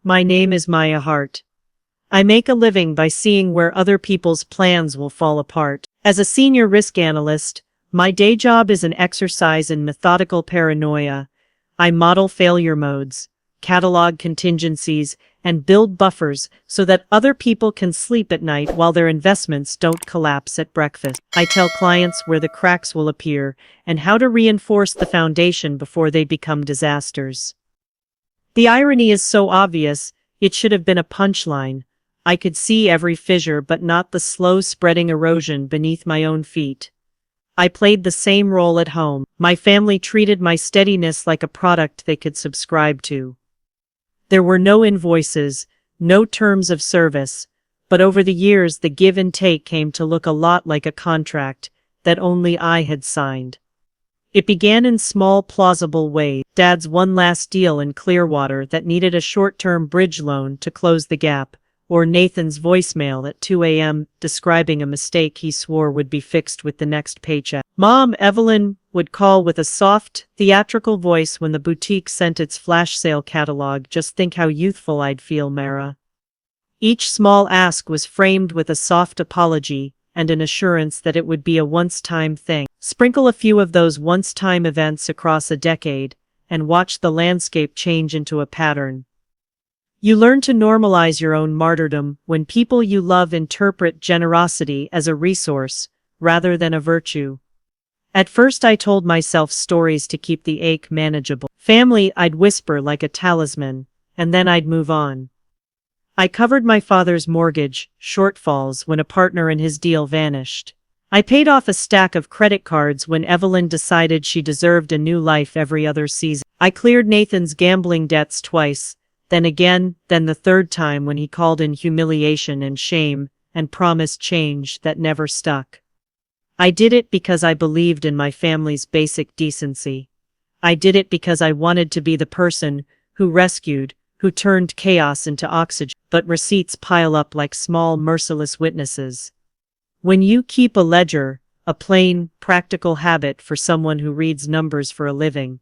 My name is Maya Hart. I make a living by seeing where other people's plans will fall apart. As a senior risk analyst, my day job is an exercise in methodical paranoia. I model failure modes, catalog contingencies, and build buffers so that other people can sleep at night while their investments don't collapse at breakfast. I tell clients where the cracks will appear and how to reinforce the foundation before they become disasters. The irony is so obvious, it should have been a punchline. I could see every fissure but not the slow-spreading erosion beneath my own feet. I played the same role at home. My family treated my steadiness like a product they could subscribe to. There were no invoices, no terms of service, but over the years the give and take came to look a lot like a contract that only I had signed. It began in small, plausible ways. Dad's one last deal in Clearwater that needed a short-term bridge loan to close the gap, or Nathan's voicemail at 2 a.m. describing a mistake he swore would be fixed with the next paycheck. Mom, Evelyn, would call with a soft, theatrical voice when the boutique sent its flash sale catalog. Just think how youthful I'd feel, Mara. Each small ask was framed with a soft apology and an assurance that it would be a once-time thing. Sprinkle a few of those once-time events across a decade, and watch the landscape change into a pattern. You learn to normalize your own martyrdom when people you love interpret generosity as a resource rather than a virtue. At first I told myself stories to keep the ache manageable. Family, I'd whisper like a talisman, and then I'd move on. I covered my father's mortgage shortfalls when a partner in his deal vanished. I paid off a stack of credit cards when Evelyn decided she deserved a new life every other season. I cleared Nathan's gambling debts twice, then again, then the third time when he called in humiliation and shame and promised change that never stuck. I did it because I believed in my family's basic decency. I did it because I wanted to be the person who rescued, who turned chaos into oxygen. But receipts pile up like small, merciless witnesses. When you keep a ledger, a plain, practical habit for someone who reads numbers for a living,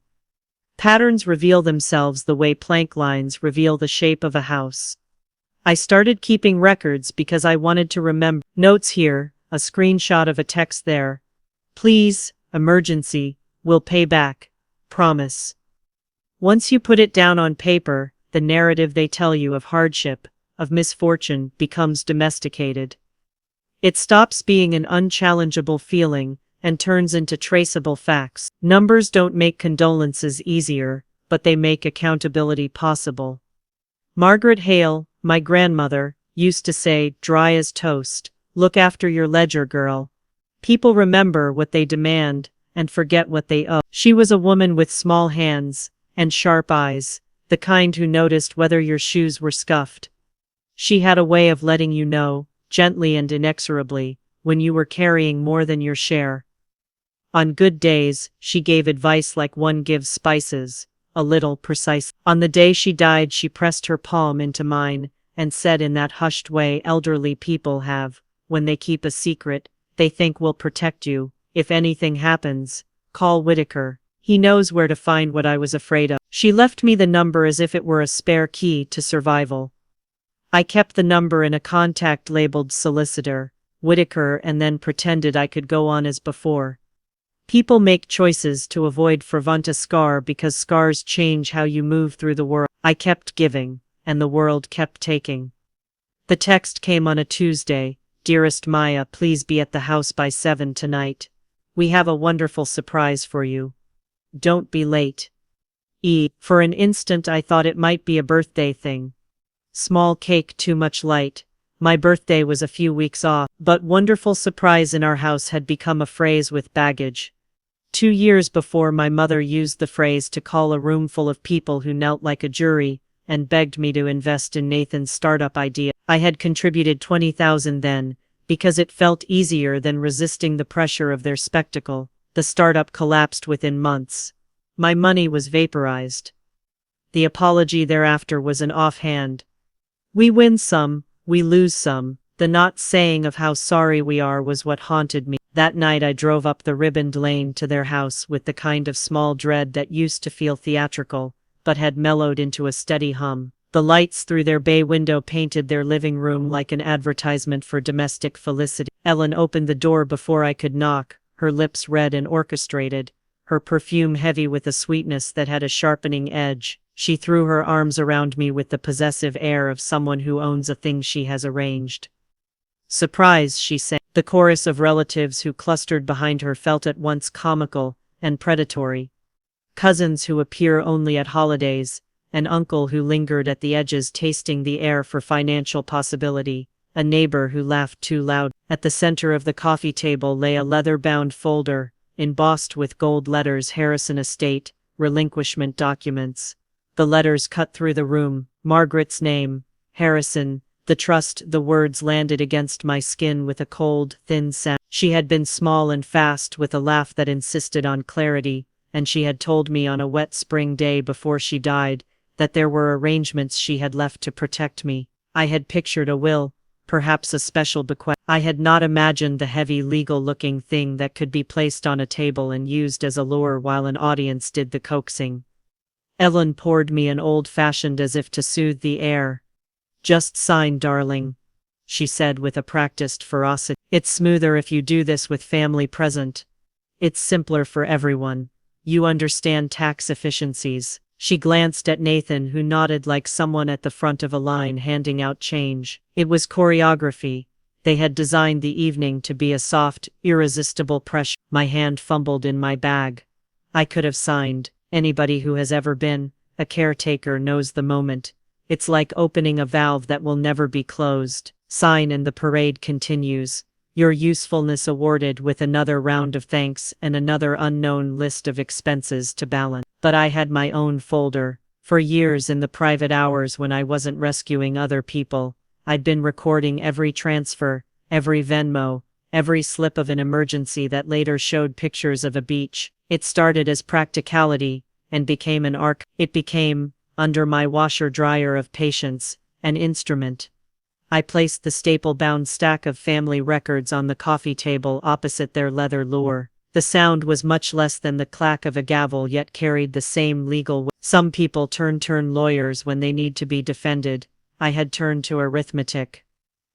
patterns reveal themselves the way plank lines reveal the shape of a house. I started keeping records because I wanted to remember. Notes here, a screenshot of a text there. Please, emergency, we'll pay back. Promise. Once you put it down on paper, the narrative they tell you of hardship, of misfortune, becomes domesticated. It stops being an unchallengeable feeling and turns into traceable facts. Numbers don't make condolences easier, but they make accountability possible. Margaret Hale, my grandmother, used to say, dry as toast, look after your ledger, girl. People remember what they demand and forget what they owe. She was a woman with small hands and sharp eyes, the kind who noticed whether your shoes were scuffed. She had a way of letting you know, gently and inexorably, when you were carrying more than your share. On good days, she gave advice like one gives spices, a little precise. On the day she died, she pressed her palm into mine and said in that hushed way elderly people have, when they keep a secret, they think will protect you. If anything happens, call Whitaker. He knows where to find what I was afraid of. She left me the number as if it were a spare key to survival. I kept the number in a contact labeled solicitor, Whitaker, and then pretended I could go on as before. People make choices to avoid a scar because scars change how you move through the world. I kept giving, and the world kept taking. The text came on a Tuesday. Dearest Maya, please be at the house by 7 tonight. We have a wonderful surprise for you. Don't be late. For an instant I thought it might be a birthday thing. Small cake, too much light. My birthday was a few weeks off, but wonderful surprise in our house had become a phrase with baggage. 2 years before, my mother used the phrase to call a room full of people who knelt like a jury and begged me to invest in Nathan's startup idea. I had contributed $20,000 then, because it felt easier than resisting the pressure of their spectacle. The startup collapsed within months. My money was vaporized. The apology thereafter was an offhand. We win some, we lose some. The not saying of how sorry we are was what haunted me. That night I drove up the ribboned lane to their house with the kind of small dread that used to feel theatrical, but had mellowed into a steady hum. The lights through their bay window painted their living room like an advertisement for domestic felicity. Ellen opened the door before I could knock, her lips red and orchestrated, her perfume heavy with a sweetness that had a sharpening edge. She threw her arms around me with the possessive air of someone who owns a thing she has arranged. "Surprise," she sang. The chorus of relatives who clustered behind her felt at once comical and predatory. Cousins who appear only at holidays, an uncle who lingered at the edges tasting the air for financial possibility, a neighbor who laughed too loud. At the center of the coffee table lay a leather-bound folder, embossed with gold letters: Harrison Estate, relinquishment documents. The letters cut through the room. Margaret's name, Harrison, the trust. The words landed against my skin with a cold, thin sound. She had been small and fast, with a laugh that insisted on clarity, and she had told me on a wet spring day before she died that there were arrangements she had left to protect me. I had pictured a will, perhaps a special bequest. I had not imagined the heavy legal-looking thing that could be placed on a table and used as a lure while an audience did the coaxing. Ellen poured me an old-fashioned as if to soothe the air. "Just sign, darling," she said with a practiced ferocity. "It's smoother if you do this with family present. It's simpler for everyone. You understand tax efficiencies." She glanced at Nathan, who nodded like someone at the front of a line handing out change. It was choreography. They had designed the evening to be a soft, irresistible pressure. My hand fumbled in my bag. I could have signed. Anybody who has ever been a caretaker knows the moment. It's like opening a valve that will never be closed. Sign and the parade continues. Your usefulness awarded, with another round of thanks and another unknown list of expenses to balance. But I had my own folder. For years, in the private hours when I wasn't rescuing other people, I'd been recording every transfer, every Venmo, every slip of an emergency that later showed pictures of a beach. It started as practicality and became an arc. It became, under my washer-dryer of patience, an instrument. I placed the staple-bound stack of family records on the coffee table opposite their leather lure. The sound was much less than the clack of a gavel, yet carried the same legal weight. Some people turn lawyers when they need to be defended. I had turned to arithmetic.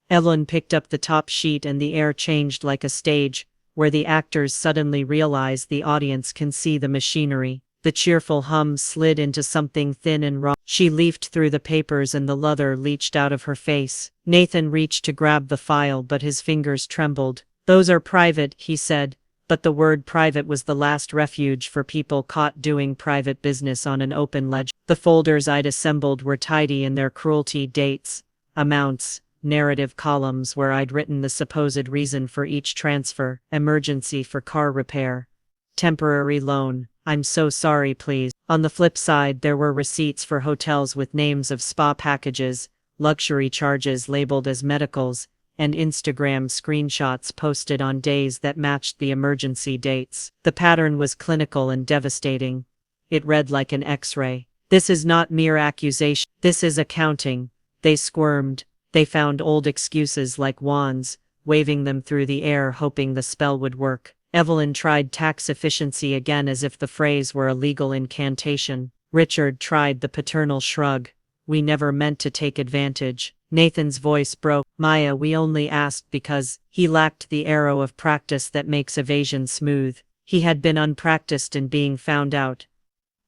Ellen picked up the top sheet and the air changed like a stage, where the actors suddenly realize the audience can see the machinery. The cheerful hum slid into something thin and raw. She leafed through the papers and the leather leached out of her face. Nathan reached to grab the file, but his fingers trembled. "Those are private," he said, but the word private was the last refuge for people caught doing private business on an open ledger. The folders I'd assembled were tidy in their cruelty: dates, amounts, narrative columns where I'd written the supposed reason for each transfer: emergency for car repair, temporary loan, I'm so sorry, please. On the flip side, there were receipts for hotels with names of spa packages, luxury charges labeled as medicals, and Instagram screenshots posted on days that matched the emergency dates. The pattern was clinical and devastating. It read like an X-ray. "This is not mere accusation. This is accounting." They squirmed. They found old excuses like wands, waving them through the air hoping the spell would work. Evelyn tried tax efficiency again as if the phrase were a legal incantation. Richard tried the paternal shrug. "We never meant to take advantage." Nathan's voice broke. "Maya, we only asked because..." He lacked the arrow of practice that makes evasion smooth. He had been unpracticed in being found out.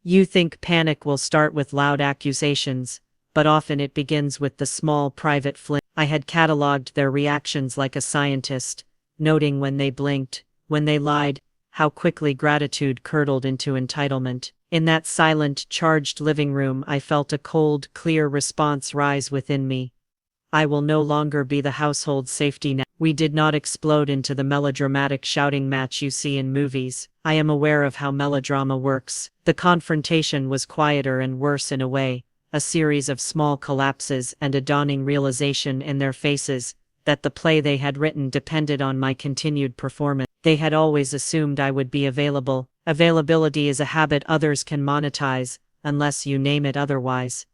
You think panic will start with loud accusations, but often it begins with the small private flint. I had catalogued their reactions like a scientist, noting when they blinked, when they lied, how quickly gratitude curdled into entitlement. In that silent, charged living room, I felt a cold, clear response rise within me. I will no longer be the household safety net. We did not explode into the melodramatic shouting match you see in movies. I am aware of how melodrama works. The confrontation was quieter and worse in a way, a series of small collapses and a dawning realization in their faces that the play they had written depended on my continued performance. They had always assumed I would be available. Availability is a habit others can monetize, unless you name it otherwise.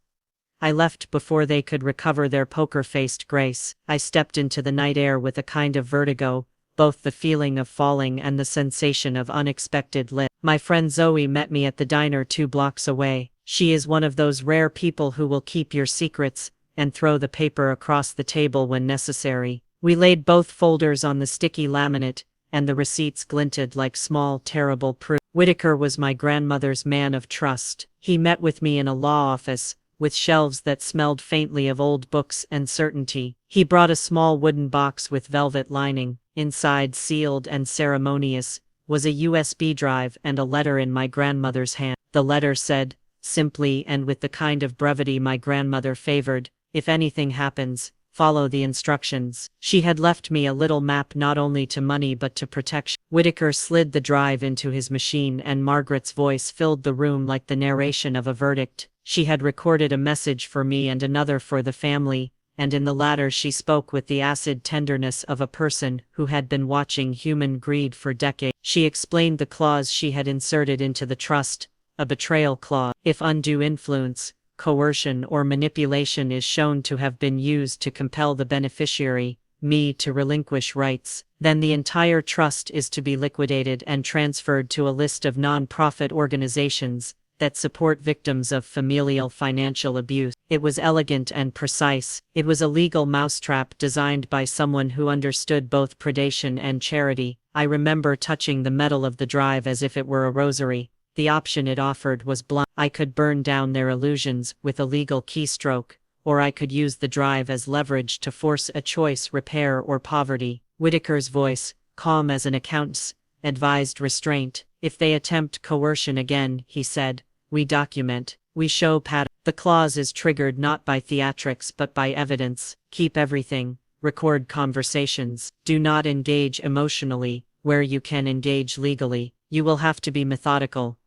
I left before they could recover their poker-faced grace. I stepped into the night air with a kind of vertigo, both the feeling of falling and the sensation of unexpected lift. My friend Zoe met me at the diner 2 blocks away. She is one of those rare people who will keep your secrets and throw the paper across the table when necessary. We laid both folders on the sticky laminate, and the receipts glinted like small, terrible proofs. Whitaker was my grandmother's man of trust. He met with me in a law office, with shelves that smelled faintly of old books and certainty. He brought a small wooden box with velvet lining. Inside, sealed and ceremonious, was a USB drive and a letter in my grandmother's hand. The letter said, simply and with the kind of brevity my grandmother favored, "If anything happens, follow the instructions." She had left me a little map not only to money but to protection. Whitaker slid the drive into his machine and Margaret's voice filled the room like the narration of a verdict. She had recorded a message for me and another for the family, and in the latter she spoke with the acid tenderness of a person who had been watching human greed for decades. She explained the clause she had inserted into the trust, a betrayal clause. If undue influence, coercion or manipulation is shown to have been used to compel the beneficiary, me, to relinquish rights, then the entire trust is to be liquidated and transferred to a list of non-profit organizations that support victims of familial financial abuse. It was elegant and precise. It was a legal mousetrap designed by someone who understood both predation and charity. I remember touching the metal of the drive as if it were a rosary. The option it offered was blunt. I could burn down their illusions with a legal keystroke, or I could use the drive as leverage to force a choice: repair or poverty. Whitaker's voice, calm as an accountant's, advised restraint. If they attempt coercion again, he said, we document, we show pattern. The clause is triggered not by theatrics but by evidence. Keep everything. Record conversations. Do not engage emotionally. Where you can, engage legally. You will have to be methodical.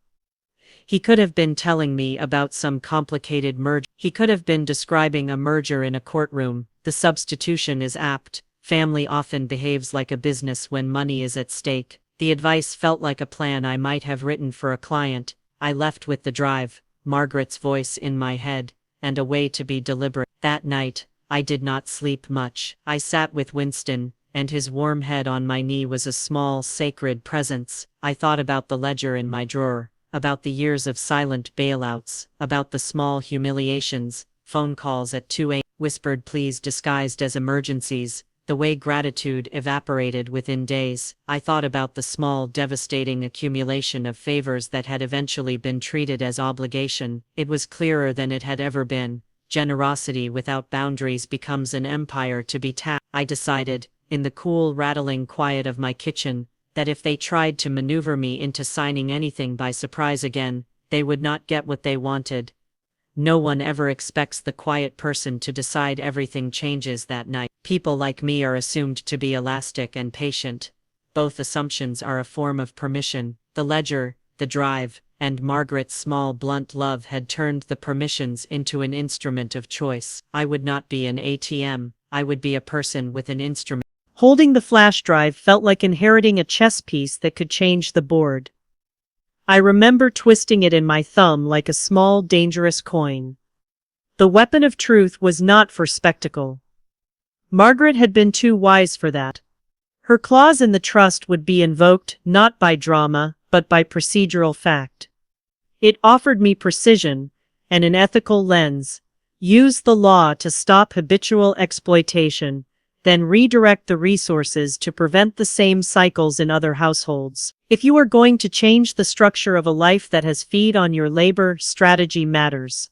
He could have been telling me about some complicated merger. He could have been describing a merger in a courtroom. The substitution is apt. Family often behaves like a business when money is at stake. The advice felt like a plan I might have written for a client. I left with the drive, Margaret's voice in my head, and a way to be deliberate. That night, I did not sleep much. I sat with Winston, and his warm head on my knee was a small, sacred presence. I thought about the ledger in my drawer, about the years of silent bailouts, about the small humiliations, phone calls at 2 a.m., whispered pleas disguised as emergencies, the way gratitude evaporated within days. I thought about the small, devastating accumulation of favors that had eventually been treated as obligation. It was clearer than it had ever been. Generosity without boundaries becomes an empire to be tapped. I decided, in the cool, rattling quiet of my kitchen, that if they tried to maneuver me into signing anything by surprise again, they would not get what they wanted. No one ever expects the quiet person to decide. Everything changes that night. People like me are assumed to be elastic and patient. Both assumptions are a form of permission. The ledger, the drive, and Margaret's small blunt love had turned the permissions into an instrument of choice. I would not be an ATM, I would be a person with an instrument. Holding the flash drive felt like inheriting a chess piece that could change the board. I remember twisting it in my thumb like a small, dangerous coin. The weapon of truth was not for spectacle. Margaret had been too wise for that. Her clause in the trust would be invoked not by drama, but by procedural fact. It offered me precision and an ethical lens. Use the law to stop habitual exploitation, then redirect the resources to prevent the same cycles in other households. If you are going to change the structure of a life that has fed on your labor, strategy matters.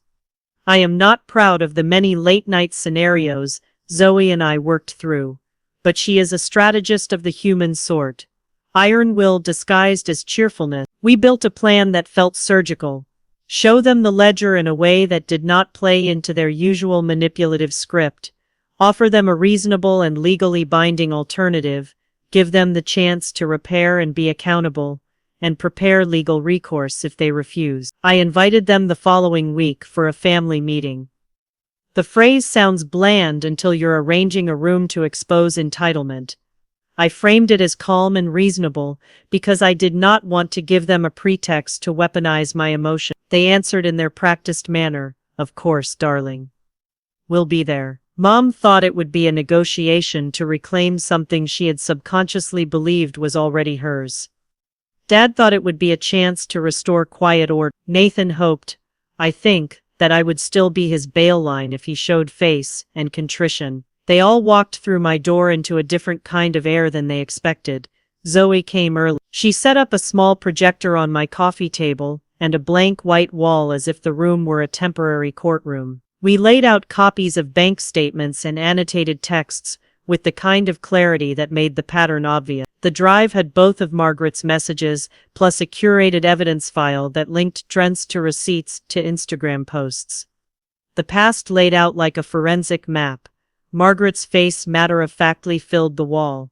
I am not proud of the many late-night scenarios Zoe and I worked through, but she is a strategist of the human sort. Iron will disguised as cheerfulness. We built a plan that felt surgical. Show them the ledger in a way that did not play into their usual manipulative script. Offer them a reasonable and legally binding alternative, give them the chance to repair and be accountable, and prepare legal recourse if they refuse. I invited them the following week for a family meeting. The phrase sounds bland until you're arranging a room to expose entitlement. I framed it as calm and reasonable because I did not want to give them a pretext to weaponize my emotion. They answered in their practiced manner, "Of course, darling. We'll be there." Mom thought it would be a negotiation to reclaim something she had subconsciously believed was already hers. Dad thought it would be a chance to restore quiet order. Nathan hoped I think that I would still be his bail line if he showed face and contrition. They all walked through my door into a different kind of air than they expected. Zoe came early. She set up a small projector on my coffee table and a blank white wall as if the room were a temporary courtroom. We laid out copies of bank statements and annotated texts with the kind of clarity that made the pattern obvious. The drive had both of Margaret's messages, plus a curated evidence file that linked trends to receipts to Instagram posts. The past laid out like a forensic map. Margaret's face matter-of-factly filled the wall.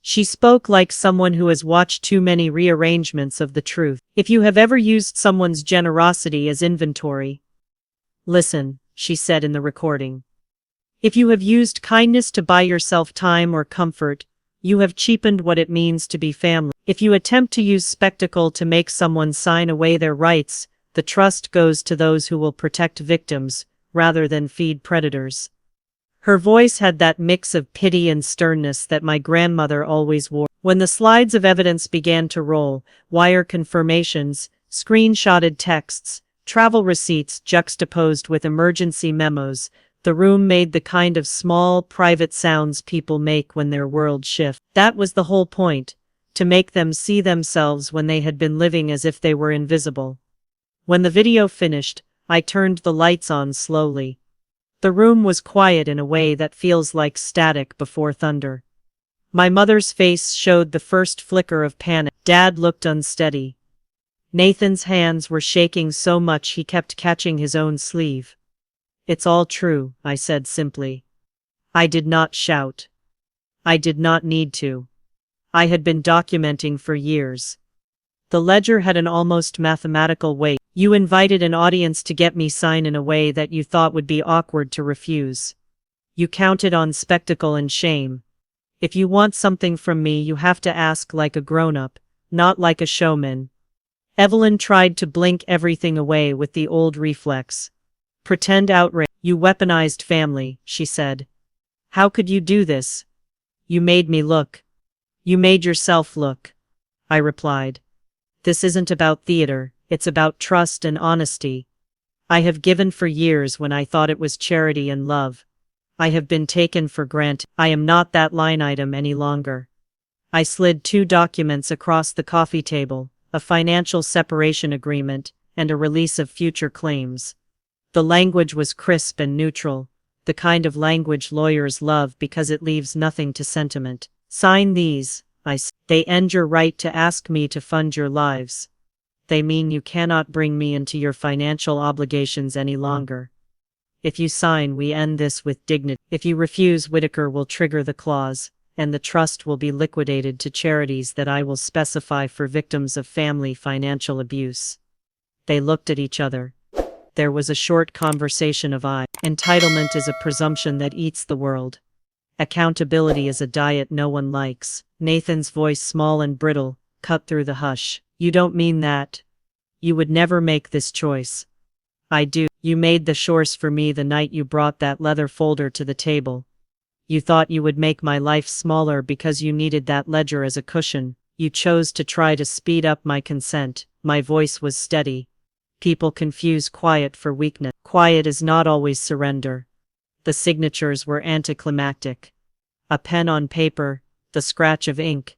She spoke like someone who has watched too many rearrangements of the truth. If you have ever used someone's generosity as inventory. Listen, she said in the recording. If you have used kindness to buy yourself time or comfort, you have cheapened what it means to be family. If you attempt to use spectacle to make someone sign away their rights, the trust goes to those who will protect victims, rather than feed predators. Her voice had that mix of pity and sternness that my grandmother always wore. When the slides of evidence began to roll, wire confirmations, screenshotted texts, travel receipts juxtaposed with emergency memos, the room made the kind of small, private sounds people make when their world shifts. That was the whole point, to make them see themselves when they had been living as if they were invisible. When the video finished, I turned the lights on slowly. The room was quiet in a way that feels like static before thunder. My mother's face showed the first flicker of panic. Dad looked unsteady. Nathan's hands were shaking so much he kept catching his own sleeve. It's all true, I said simply. I did not shout. I did not need to. I had been documenting for years. The ledger had an almost mathematical weight. You invited an audience to get me sign in a way that you thought would be awkward to refuse. You counted on spectacle and shame. If you want something from me, you have to ask like a grown-up, not like a showman. Evelyn tried to blink everything away with the old reflex. Pretend outrage. You weaponized family, she said. How could you do this? You made me look. You made yourself look. I replied. This isn't about theater, it's about trust and honesty. I have given for years when I thought it was charity and love. I have been taken for granted. I am not that line item any longer. I slid 2 documents across the coffee table, a financial separation agreement, and a release of future claims. The language was crisp and neutral, the kind of language lawyers love because it leaves nothing to sentiment. Sign these, I said. They end your right to ask me to fund your lives. They mean you cannot bring me into your financial obligations any longer. If you sign, we end this with dignity. If you refuse, Whitaker will trigger the clause, and the trust will be liquidated to charities that I will specify for victims of family financial abuse. They looked at each other. There was a short conversation of entitlement is a presumption that eats the world. Accountability is a diet no one likes. Nathan's voice, small and brittle, cut through the hush. You don't mean that. You would never make this choice. I do. You made the choice for me the night you brought that leather folder to the table. You thought you would make my life smaller because you needed that ledger as a cushion. You chose to try to speed up my consent. My voice was steady. People confuse quiet for weakness. Quiet is not always surrender. The signatures were anticlimactic. A pen on paper, the scratch of ink.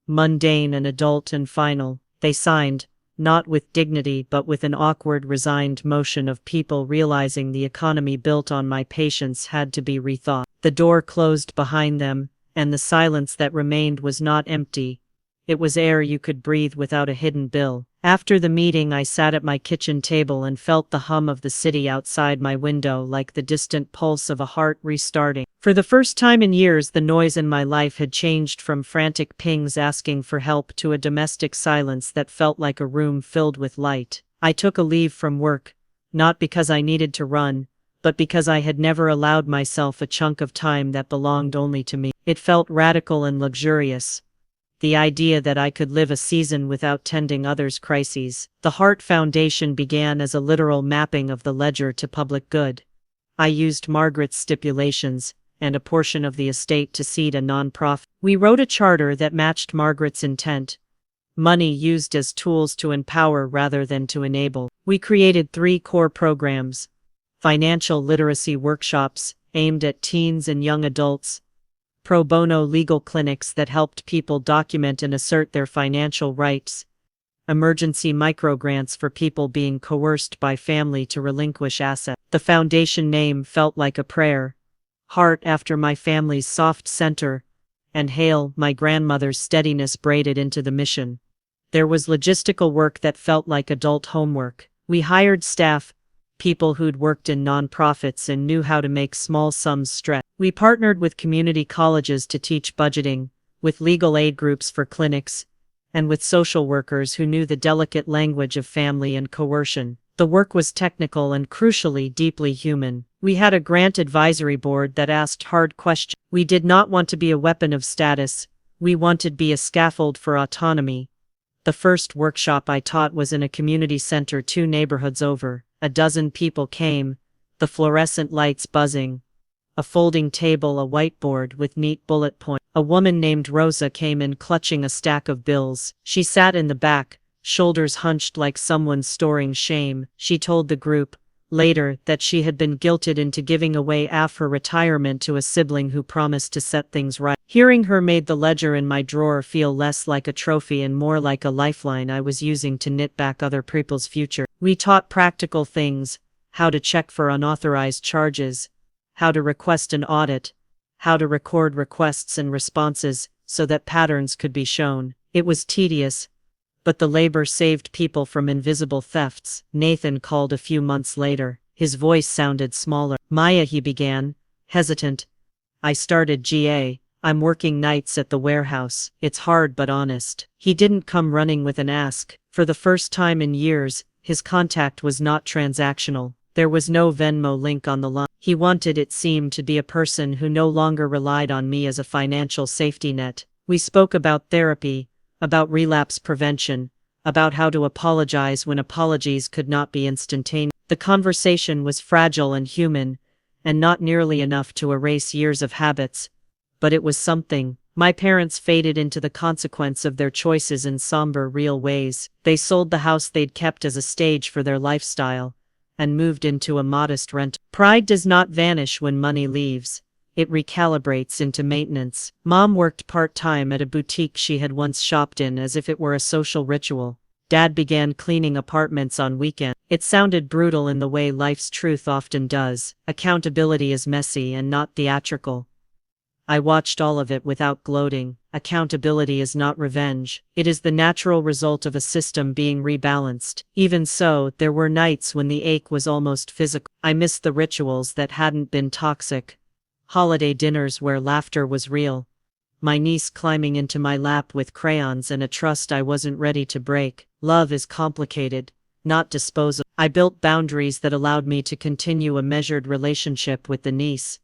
Mundane and adult and final. They signed, not with dignity but with an awkward, resigned motion of people realizing the economy built on my patience had to be rethought. The door closed behind them, and the silence that remained was not empty. It was air you could breathe without a hidden bill. After the meeting, I sat at my kitchen table and felt the hum of the city outside my window like the distant pulse of a heart restarting. For the first time in years, the noise in my life had changed from frantic pings asking for help to a domestic silence that felt like a room filled with light. I took a leave from work, not because I needed to run, but because I had never allowed myself a chunk of time that belonged only to me. It felt radical and luxurious. The idea that I could live a season without tending others' crises. The Heart Foundation began as a literal mapping of the ledger to public good. I used Margaret's stipulations and a portion of the estate to seed a nonprofit. We wrote a charter that matched Margaret's intent. money used as tools to empower rather than to enable. We created 3 core programs: financial literacy workshops aimed at teens and young adults, pro bono legal clinics that helped people document and assert their financial rights, emergency microgrants for people being coerced by family to relinquish assets. The foundation name felt like a prayer: Heart after my family's soft center, and Hail, my grandmother's steadiness braided into the mission. There was logistical work that felt like adult homework. We hired staff, people who'd worked in nonprofits and knew how to make small sums stretch. We partnered with community colleges to teach budgeting, with legal aid groups for clinics, and with social workers who knew the delicate language of family and coercion. The work was technical and crucially deeply human. We had a grant advisory board that asked hard questions. We did not want to be a weapon of status. We wanted to be a scaffold for autonomy. The first workshop I taught was in a community center 2 neighborhoods over. A dozen people came, the fluorescent lights buzzing, a folding table, a whiteboard with neat bullet points. A woman named Rosa came in clutching a stack of bills. She sat in the back, shoulders hunched like someone storing shame. She told the group, later, that she had been guilted into giving away half her retirement to a sibling who promised to set things right. Hearing her made the ledger in my drawer feel less like a trophy and more like a lifeline I was using to knit back other people's future. We taught practical things: how to check for unauthorized charges, how to request an audit, how to record requests and responses so that patterns could be shown. It was tedious, but the labor saved people from invisible thefts. Nathan called a few months later. His voice sounded smaller. Maya, he began, hesitant. I started GA. I'm working nights at the warehouse. It's hard but honest. He didn't come running with an ask. For the first time in years, his contact was not transactional. There was no Venmo link on the line. He wanted, it seemed, to be a person who no longer relied on me as a financial safety net. We spoke about therapy, about relapse prevention, about how to apologize when apologies could not be instantaneous. The conversation was fragile and human, and not nearly enough to erase years of habits, but it was something. My parents faded into the consequence of their choices in somber, real ways. They sold the house they'd kept as a stage for their lifestyle, and moved into a modest rent. Pride does not vanish when money leaves. It recalibrates into maintenance. Mom worked part-time at a boutique she had once shopped in as if it were a social ritual. Dad began cleaning apartments on weekends. It sounded brutal in the way life's truth often does. Accountability is messy and not theatrical. I watched all of it without gloating. Accountability is not revenge. It is the natural result of a system being rebalanced. Even so, there were nights when the ache was almost physical. I missed the rituals that hadn't been toxic. Holiday dinners where laughter was real. My niece climbing into my lap with crayons and a trust I wasn't ready to break. Love is complicated, not disposable. I built boundaries that allowed me to continue a measured relationship with the niece,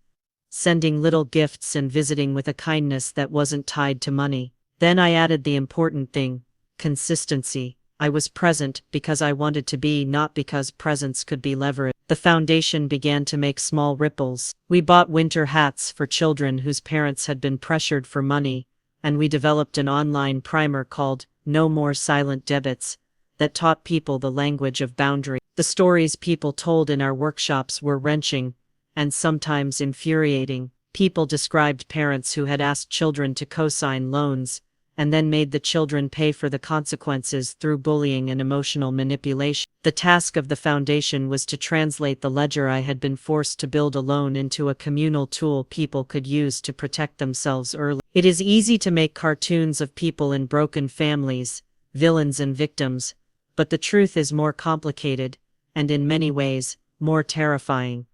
sending little gifts and visiting with a kindness that wasn't tied to money. Then I added the important thing: consistency. I was present because I wanted to be, not because presence could be leveraged. The foundation began to make small ripples. We bought winter hats for children whose parents had been pressured for money, and we developed an online primer called No More Silent Debits that taught people the language of boundary. The stories people told in our workshops were wrenching and sometimes infuriating. People described parents who had asked children to co-sign loans and then made the children pay for the consequences through bullying and emotional manipulation. The task of the foundation was to translate the ledger I had been forced to build alone into a communal tool people could use to protect themselves early. It is easy to make cartoons of people in broken families, villains and victims, but the truth is more complicated, and in many ways, more terrifying.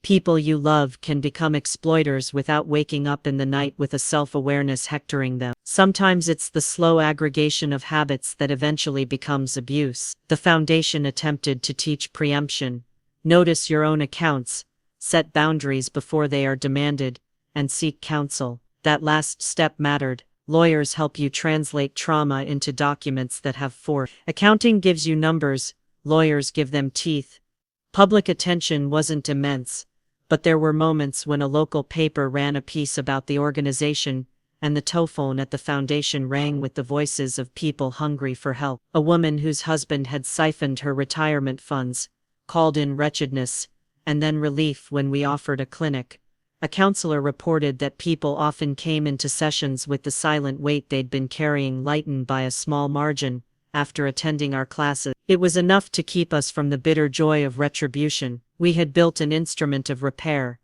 People you love can become exploiters without waking up in the night with a self-awareness hectoring them. Sometimes it's the slow aggregation of habits that eventually becomes abuse. The foundation attempted to teach preemption. Notice your own accounts, set boundaries before they are demanded, and seek counsel. That last step mattered. Lawyers help you translate trauma into documents that have force. Accounting gives you numbers, lawyers give them teeth. Public attention wasn't immense, but there were moments when a local paper ran a piece about the organization, and the telephone at the foundation rang with the voices of people hungry for help. A woman whose husband had siphoned her retirement funds called in wretchedness, and then relief when we offered a clinic. A counselor reported that people often came into sessions with the silent weight they'd been carrying lightened by a small margin after attending our classes. It was enough to keep us from the bitter joy of retribution. We had built an instrument of repair.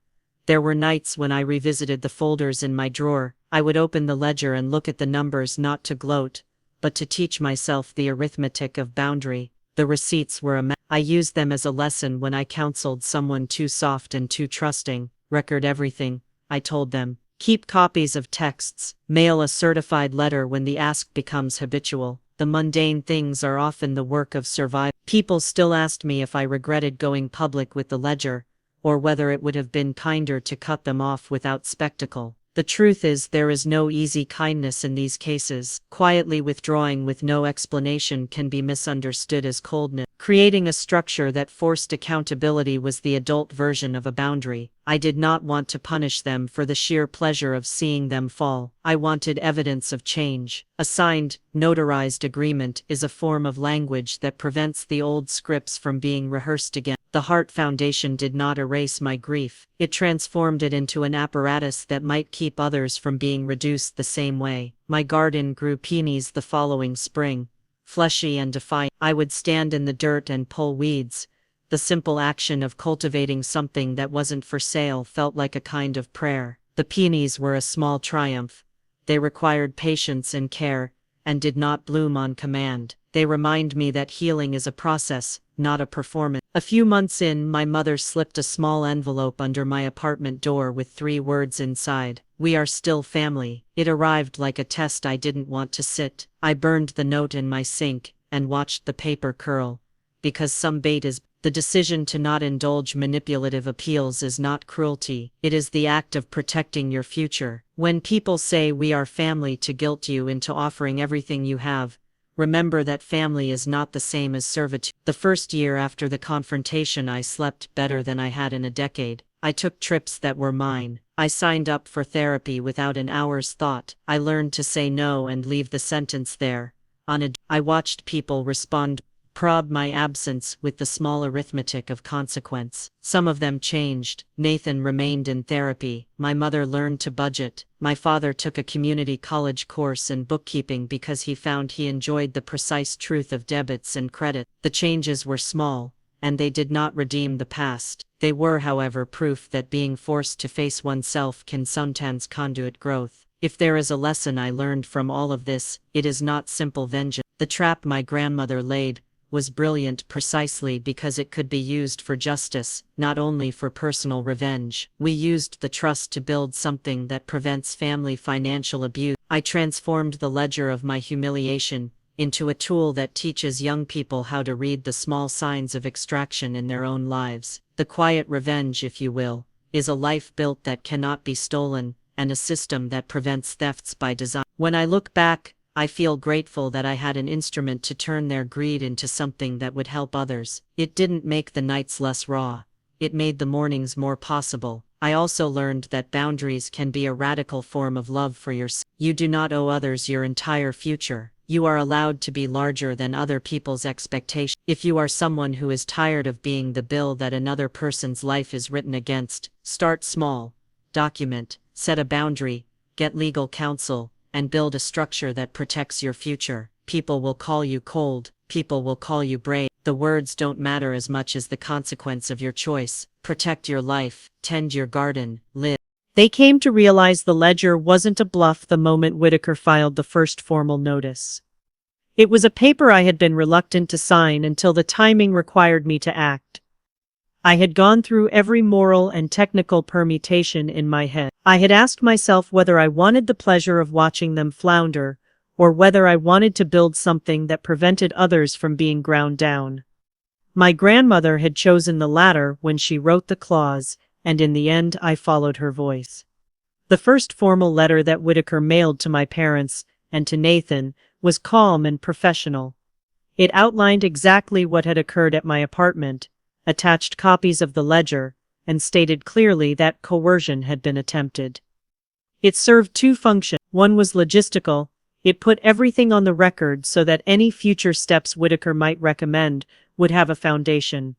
There were nights when I revisited the folders in my drawer. I would open the ledger and look at the numbers not to gloat, but to teach myself the arithmetic of boundary. The receipts were I used them as a lesson when I counseled someone too soft and too trusting. Record everything, I told them. Keep copies of texts. Mail a certified letter when the ask becomes habitual. The mundane things are often the work of survival. People still asked me if I regretted going public with the ledger, or whether it would have been kinder to cut them off without spectacle. The truth is, there is no easy kindness in these cases. Quietly withdrawing with no explanation can be misunderstood as coldness. Creating a structure that forced accountability was the adult version of a boundary. I did not want to punish them for the sheer pleasure of seeing them fall. I wanted evidence of change. A signed, notarized agreement is a form of language that prevents the old scripts from being rehearsed again. The Heart Foundation did not erase my grief. It transformed it into an apparatus that might keep others from being reduced the same way. My garden grew peonies the following spring. Fleshy and defiant, I would stand in the dirt and pull weeds. The simple action of cultivating something that wasn't for sale felt like a kind of prayer. The peonies were a small triumph. They required patience and care, and did not bloom on command. They remind me that healing is a process, not a performance. A few months in, my mother slipped a small envelope under my apartment door with 3 words inside. We are still family. It arrived like a test I didn't want to sit. I burned the note in my sink and watched the paper curl. Because some bait is. The decision to not indulge manipulative appeals is not cruelty. It is the act of protecting your future. When people say we are family to guilt you into offering everything you have, remember that family is not the same as servitude. The first year after the confrontation, I slept better than I had in a decade. I took trips that were mine. I signed up for therapy without an hour's thought. I learned to say no and leave the sentence there. I watched people respond, probe my absence with the small arithmetic of consequence. Some of them changed. Nathan remained in therapy. My mother learned to budget. My father took a community college course in bookkeeping because he found he enjoyed the precise truth of debits and credit. The changes were small, and they did not redeem the past. They were, however, proof that being forced to face oneself can sometimes conduit growth. If there is a lesson I learned from all of this, it is not simple vengeance. The trap my grandmother laid was brilliant precisely because it could be used for justice, not only for personal revenge. We used the trust to build something that prevents family financial abuse. I transformed the ledger of my humiliation into a tool that teaches young people how to read the small signs of extraction in their own lives. The quiet revenge, if you will, is a life built that cannot be stolen, and a system that prevents thefts by design. When I look back, I feel grateful that I had an instrument to turn their greed into something that would help others. It didn't make the nights less raw. It made the mornings more possible. I also learned that boundaries can be a radical form of love for yourself. You do not owe others your entire future. You are allowed to be larger than other people's expectations. If you are someone who is tired of being the bill that another person's life is written against, start small. Document, set a boundary, get legal counsel, and build a structure that protects your future. People will call you cold. People will call you brave. The words don't matter as much as the consequence of your choice. Protect your life, tend your garden, live. They came to realize the ledger wasn't a bluff the moment Whitaker filed the first formal notice. It was a paper I had been reluctant to sign until the timing required me to act. I had gone through every moral and technical permutation in my head. I had asked myself whether I wanted the pleasure of watching them flounder, or whether I wanted to build something that prevented others from being ground down. My grandmother had chosen the latter when she wrote the clause, and in the end I followed her voice. The first formal letter that Whitaker mailed to my parents, and to Nathan, was calm and professional. It outlined exactly what had occurred at my apartment, attached copies of the ledger, and stated clearly that coercion had been attempted. It served 2 functions. One was logistical. It put everything on the record so that any future steps Whitaker might recommend would have a foundation.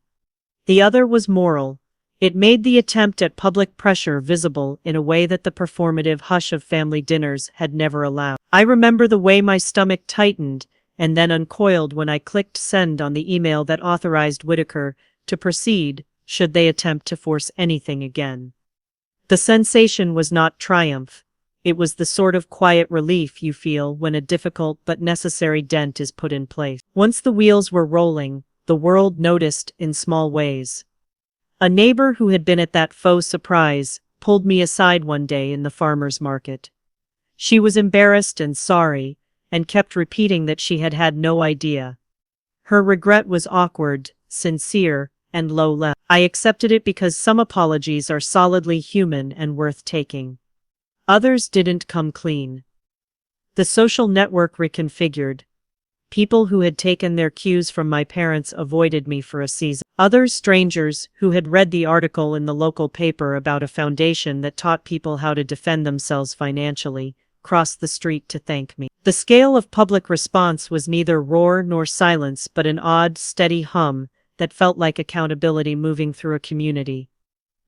The other was moral. It made the attempt at public pressure visible in a way that the performative hush of family dinners had never allowed. I remember the way my stomach tightened and then uncoiled when I clicked send on the email that authorized Whitaker to proceed should they attempt to force anything again. The sensation was not triumph. It was the sort of quiet relief you feel when a difficult but necessary dent is put in place. Once the wheels were rolling, the world noticed in small ways. A neighbor who had been at that faux surprise pulled me aside one day in the farmer's market. She was embarrassed and sorry, and kept repeating that she had had no idea. Her regret was awkward, sincere, and low-level. I accepted it because some apologies are solidly human and worth taking. Others didn't come clean. The social network reconfigured. People who had taken their cues from my parents avoided me for a season. Others, strangers, who had read the article in the local paper about a foundation that taught people how to defend themselves financially, crossed the street to thank me. The scale of public response was neither roar nor silence but an odd, steady hum that felt like accountability moving through a community.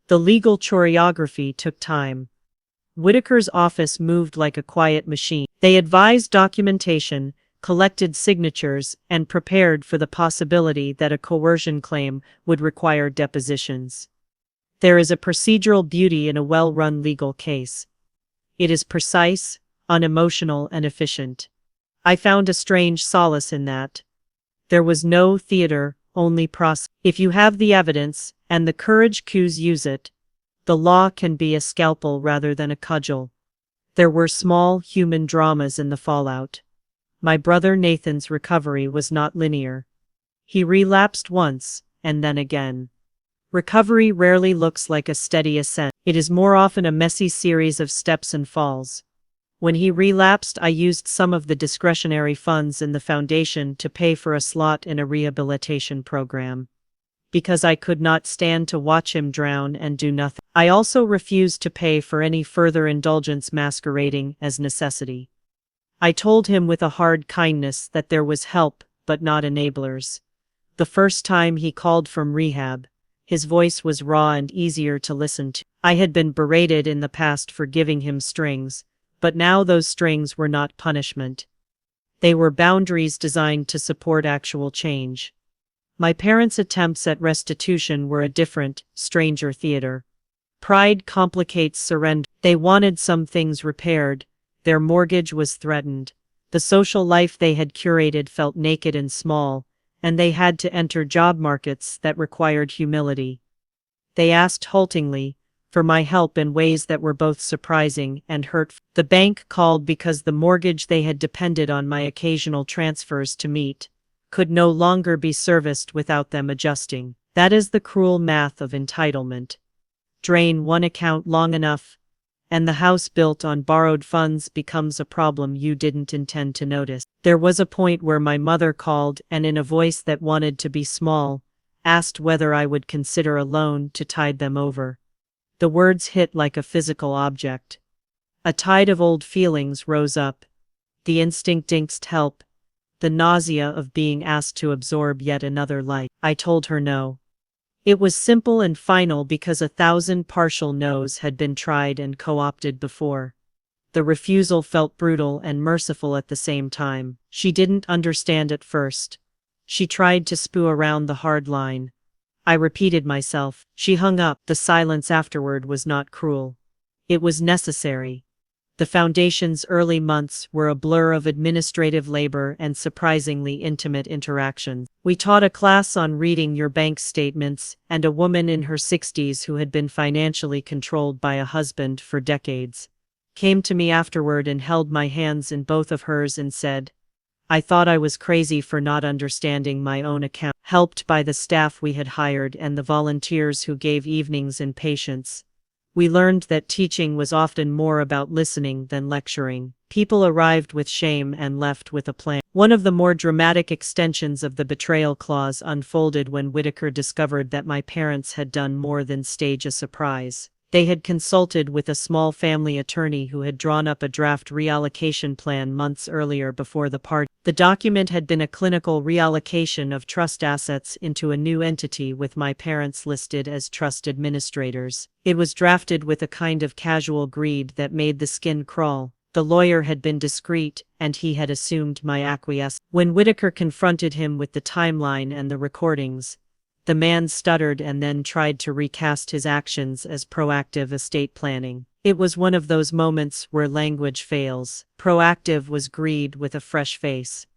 The legal choreography took time. Whitaker's office moved like a quiet machine. They advised documentation, collected signatures, and prepared for the possibility that a coercion claim would require depositions. There is a procedural beauty in a well-run legal case. It is precise, unemotional, and efficient. I found a strange solace in that. There was no theater, only process. If you have the evidence, and the courage cues use it, the law can be a scalpel rather than a cudgel. There were small human dramas in the fallout. My brother Nathan's recovery was not linear. He relapsed once, and then again. Recovery rarely looks like a steady ascent. It is more often a messy series of steps and falls. When he relapsed, I used some of the discretionary funds in the foundation to pay for a slot in a rehabilitation program. Because I could not stand to watch him drown and do nothing. I also refused to pay for any further indulgence masquerading as necessity. I told him with a hard kindness that there was help, but not enablers. The first time he called from rehab, his voice was raw and easier to listen to. I had been berated in the past for giving him strings, but now those strings were not punishment. They were boundaries designed to support actual change. My parents' attempts at restitution were a different, stranger theater. Pride complicates surrender. They wanted some things repaired. Their mortgage was threatened. The social life they had curated felt naked and small, and they had to enter job markets that required humility. They asked haltingly for my help in ways that were both surprising and hurtful. The bank called because the mortgage they had depended on my occasional transfers to meet could no longer be serviced without them adjusting. That is the cruel math of entitlement. Drain one account long enough, and the house built on borrowed funds becomes a problem you didn't intend to notice. There was a point where my mother called and, in a voice that wanted to be small, asked whether I would consider a loan to tide them over. The words hit like a physical object. A tide of old feelings rose up. The instinct to help. The nausea of being asked to absorb yet another life. I told her no. It was simple and final because 1,000 partial no's had been tried and co-opted before. The refusal felt brutal and merciful at the same time. She didn't understand at first. She tried to spew around the hard line. I repeated myself. She hung up. The silence afterward was not cruel. It was necessary. The foundation's early months were a blur of administrative labor and surprisingly intimate interactions. We taught a class on reading your bank statements, and a woman in her 60s who had been financially controlled by a husband for decades came to me afterward and held my hands in both of hers and said, "I thought I was crazy for not understanding my own account." Helped by the staff we had hired and the volunteers who gave evenings in patience, we learned that teaching was often more about listening than lecturing. People arrived with shame and left with a plan. One of the more dramatic extensions of the betrayal clause unfolded when Whitaker discovered that my parents had done more than stage a surprise. They had consulted with a small family attorney who had drawn up a draft reallocation plan months earlier before the party. The document had been a clinical reallocation of trust assets into a new entity with my parents listed as trust administrators. It was drafted with a kind of casual greed that made the skin crawl. The lawyer had been discreet, and he had assumed my acquiescence. When Whitaker confronted him with the timeline and the recordings, the man stuttered and then tried to recast his actions as proactive estate planning. It was one of those moments where language fails. Proactive was greed with a fresh face.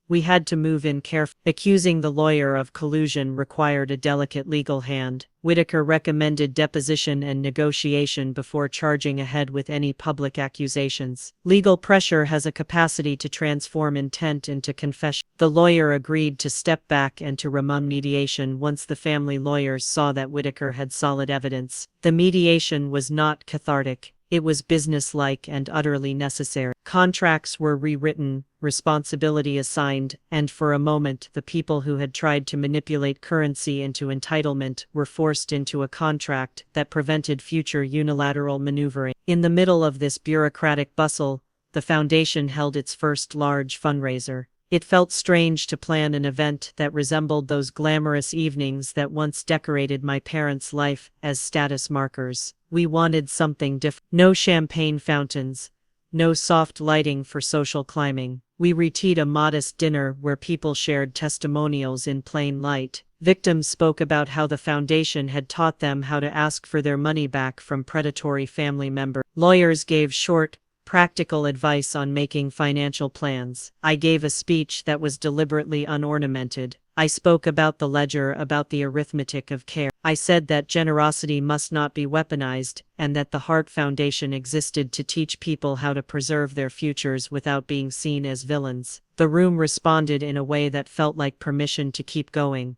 We had to move in carefully. Accusing the lawyer of collusion required a delicate legal hand. Whitaker recommended deposition and negotiation before charging ahead with any public accusations. Legal pressure has a capacity to transform intent into confession. The lawyer agreed to step back and to remand mediation once the family lawyers saw that Whitaker had solid evidence. The mediation was not cathartic. It was businesslike and utterly necessary. Contracts were rewritten, responsibility assigned, and for a moment the people who had tried to manipulate currency into entitlement were forced into a contract that prevented future unilateral maneuvering. In the middle of this bureaucratic bustle, the foundation held its first large fundraiser. It felt strange to plan an event that resembled those glamorous evenings that once decorated my parents' life as status markers. We wanted something different. No champagne fountains, no soft lighting for social climbing. We rented a modest dinner where people shared testimonials in plain light. Victims spoke about how the foundation had taught them how to ask for their money back from predatory family members. Lawyers gave short, practical advice on making financial plans. I gave a speech that was deliberately unornamented. I spoke about the ledger, about the arithmetic of care. I said that generosity must not be weaponized, and that the Heart Foundation existed to teach people how to preserve their futures without being seen as villains. The room responded in a way that felt like permission to keep going.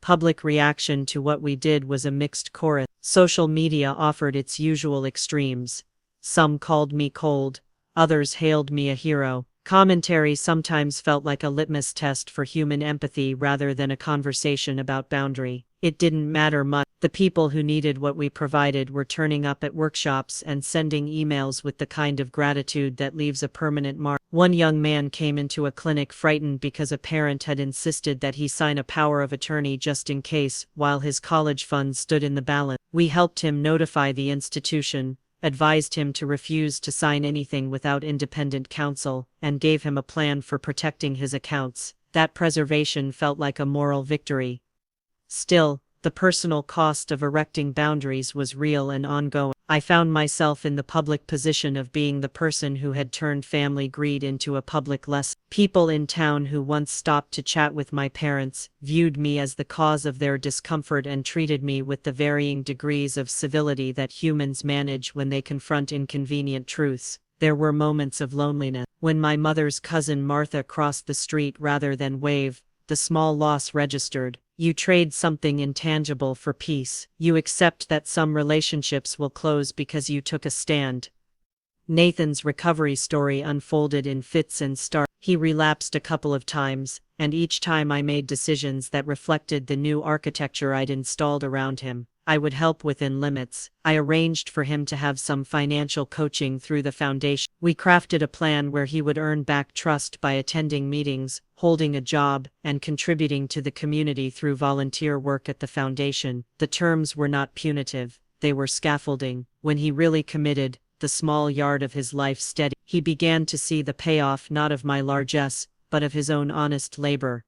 Public reaction to what we did was a mixed chorus. Social media offered its usual extremes. Some called me cold, others hailed me a hero. Commentary sometimes felt like a litmus test for human empathy rather than a conversation about boundary. It didn't matter much. The people who needed what we provided were turning up at workshops and sending emails with the kind of gratitude that leaves a permanent mark. One young man came into a clinic frightened because a parent had insisted that he sign a power of attorney just in case, while his college funds stood in the balance. We helped him notify the institution, advised him to refuse to sign anything without independent counsel, and gave him a plan for protecting his accounts. That preservation felt like a moral victory. Still, the personal cost of erecting boundaries was real and ongoing. I found myself in the public position of being the person who had turned family greed into a public lesson. People in town who once stopped to chat with my parents viewed me as the cause of their discomfort and treated me with the varying degrees of civility that humans manage when they confront inconvenient truths. There were moments of loneliness. When my mother's cousin Martha crossed the street rather than wave, the small loss registered. You trade something intangible for peace. You accept that some relationships will close because you took a stand. Nathan's recovery story unfolded in fits and starts. He relapsed a couple of times, and each time I made decisions that reflected the new architecture I'd installed around him. I would help within limits. I arranged for him to have some financial coaching through the foundation. We crafted a plan where he would earn back trust by attending meetings, holding a job, and contributing to the community through volunteer work at the foundation. The terms were not punitive, they were scaffolding. When he really committed, the small yard of his life steady, he began to see the payoff not of my largesse, but of his own honest labor.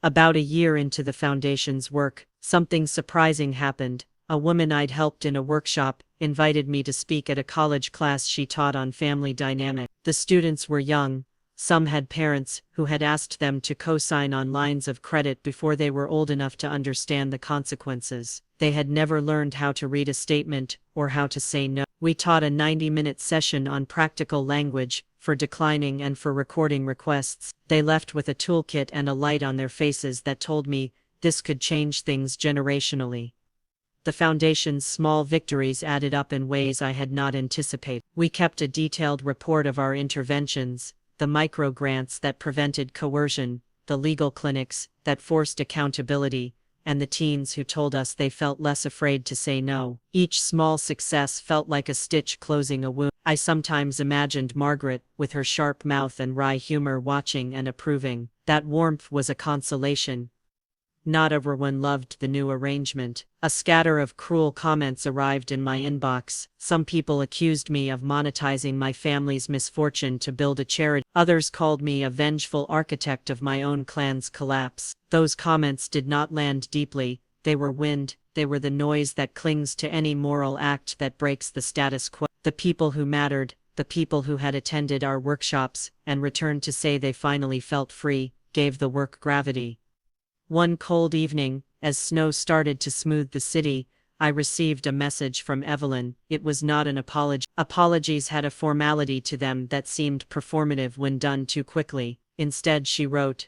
About a year into the foundation's work, something surprising happened. A woman I'd helped in a workshop invited me to speak at a college class she taught on family dynamics. The students were young. Some had parents who had asked them to co-sign on lines of credit before they were old enough to understand the consequences. They had never learned how to read a statement or how to say no. We taught a 90-minute session on practical language for declining and for recording requests. They left with a toolkit and a light on their faces that told me this could change things generationally. The foundation's small victories added up in ways I had not anticipated. We kept a detailed report of our interventions, the micro-grants that prevented coercion, the legal clinics that forced accountability, and the teens who told us they felt less afraid to say no. Each small success felt like a stitch closing a wound. I sometimes imagined Margaret, with her sharp mouth and wry humor, watching and approving. That warmth was a consolation. Not everyone loved the new arrangement. A scatter of cruel comments arrived in my inbox. Some people accused me of monetizing my family's misfortune to build a charity. Others called me a vengeful architect of my own clan's collapse. Those comments did not land deeply. They were wind. They were the noise that clings to any moral act that breaks the status quo. The people who mattered, the people who had attended our workshops and returned to say they finally felt free, gave the work gravity. One cold evening, as snow started to smooth the city, I received a message from Evelyn. It was not an apology. Apologies had a formality to them that seemed performative when done too quickly. Instead, she wrote,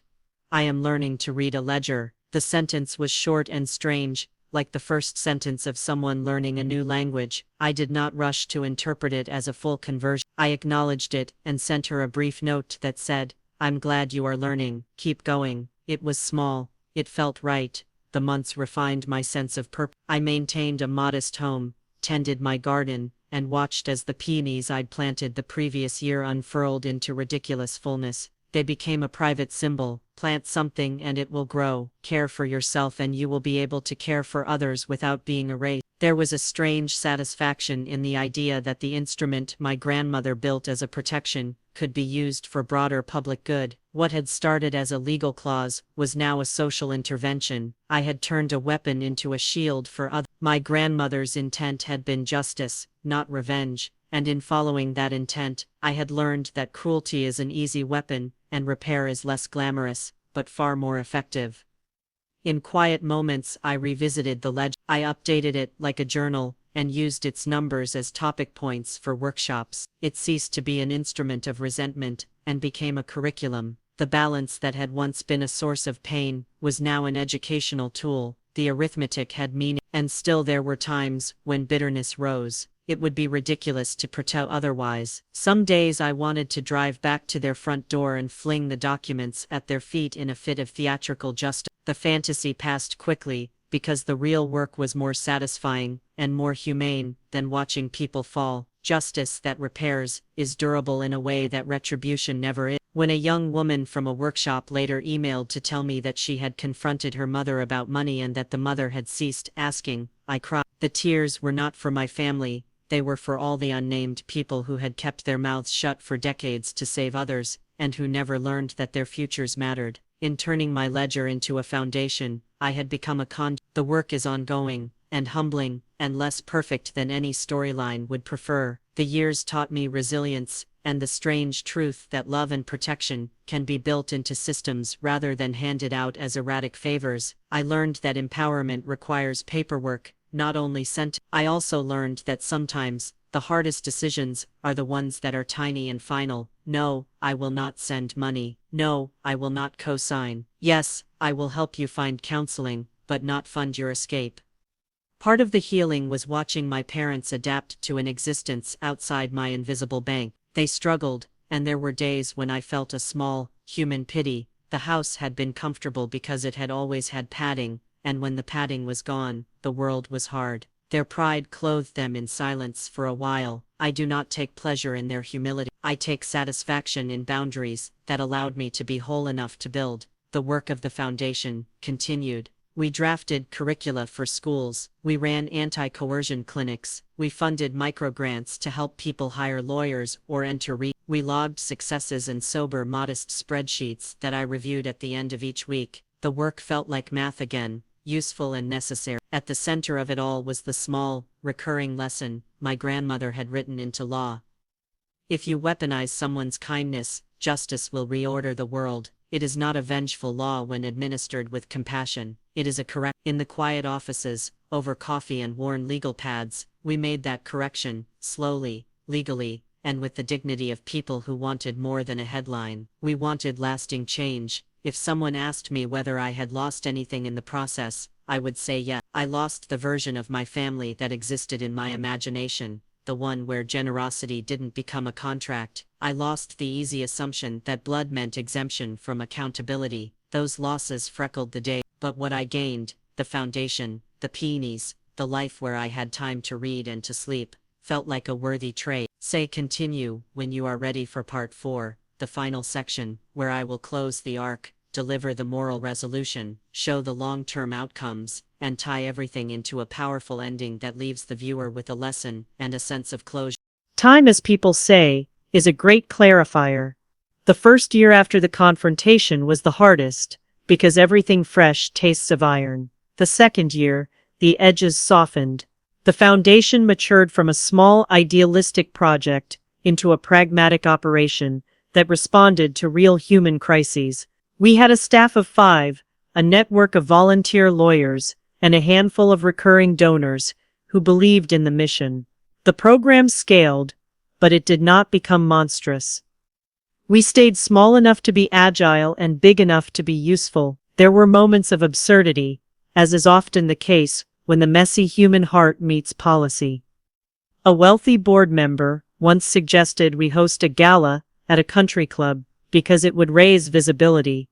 "I am learning to read a ledger." The sentence was short and strange, like the first sentence of someone learning a new language. I did not rush to interpret it as a full conversion. I acknowledged it and sent her a brief note that said, "I'm glad you are learning. Keep going." It was small. It felt right. The months refined my sense of purpose. I maintained a modest home, tended my garden, and watched as the peonies I'd planted the previous year unfurled into ridiculous fullness. They became a private symbol. Plant something and it will grow. Care for yourself and you will be able to care for others without being erased. There was a strange satisfaction in the idea that the instrument my grandmother built as a protection could be used for broader public good. What had started as a legal clause was now a social intervention. I had turned a weapon into a shield for others. My grandmother's intent had been justice, not revenge, and in following that intent, I had learned that cruelty is an easy weapon, and repair is less glamorous, but far more effective. In quiet moments, I revisited the legend. I updated it like a journal, and used its numbers as topic points for workshops. It ceased to be an instrument of resentment, and became a curriculum. The balance that had once been a source of pain was now an educational tool. The arithmetic had meaning, and still there were times when bitterness rose. It would be ridiculous to pretend otherwise. Some days I wanted to drive back to their front door and fling the documents at their feet in a fit of theatrical justice. The fantasy passed quickly, because the real work was more satisfying and more humane than watching people fall. Justice that repairs is durable in a way that retribution never is. When a young woman from a workshop later emailed to tell me that she had confronted her mother about money and that the mother had ceased asking, I cried. The tears were not for my family. They were for all the unnamed people who had kept their mouths shut for decades to save others, and who never learned that their futures mattered. In turning my ledger into a foundation, I had become a conduit. The work is ongoing, and humbling, and less perfect than any storyline would prefer. The years taught me resilience, and the strange truth that love and protection can be built into systems rather than handed out as erratic favors. I learned that empowerment requires paperwork, not only sent. I also learned that sometimes, the hardest decisions are the ones that are tiny and final. No, I will not send money. No, I will not co-sign. Yes, I will help you find counseling, but not fund your escape. Part of the healing was watching my parents adapt to an existence outside my invisible bank. They struggled, and there were days when I felt a small, human pity. The house had been comfortable because it had always had padding, and when the padding was gone, the world was hard. Their pride clothed them in silence for a while. I do not take pleasure in their humility. I take satisfaction in boundaries that allowed me to be whole enough to build. The work of the foundation continued. We drafted curricula for schools. We ran anti-coercion clinics. We funded microgrants to help people hire lawyers or enter We logged successes in sober, modest spreadsheets that I reviewed at the end of each week. The work felt like math again, useful and necessary. At the center of it all was the small, recurring lesson my grandmother had written into law. If you weaponize someone's kindness, justice will reorder the world. It is not a vengeful law when administered with compassion. It is a correct. In the quiet offices, over coffee and worn legal pads, we made that correction, slowly, legally, and with the dignity of people who wanted more than a headline. We wanted lasting change. If someone asked me whether I had lost anything in the process, I would say yes. I lost the version of my family that existed in my imagination, the one where generosity didn't become a contract. I lost the easy assumption that blood meant exemption from accountability. Those losses freckled the day, but what I gained, the foundation, the peonies, the life where I had time to read and to sleep, felt like a worthy trade. Say continue when you are ready for part 4, the final section, where I will close the arc, deliver the moral resolution, show the long-term outcomes, and tie everything into a powerful ending that leaves the viewer with a lesson and a sense of closure. Time, as people say, is a great clarifier. The first year after the confrontation was the hardest, because everything fresh tastes of iron. The second year, the edges softened. The foundation matured from a small idealistic project into a pragmatic operation that responded to real human crises. We had a staff of 5, a network of volunteer lawyers, and a handful of recurring donors who believed in the mission. The program scaled, but it did not become monstrous. We stayed small enough to be agile and big enough to be useful. There were moments of absurdity, as is often the case when the messy human heart meets policy. A wealthy board member once suggested we host a gala at a country club because it would raise visibility.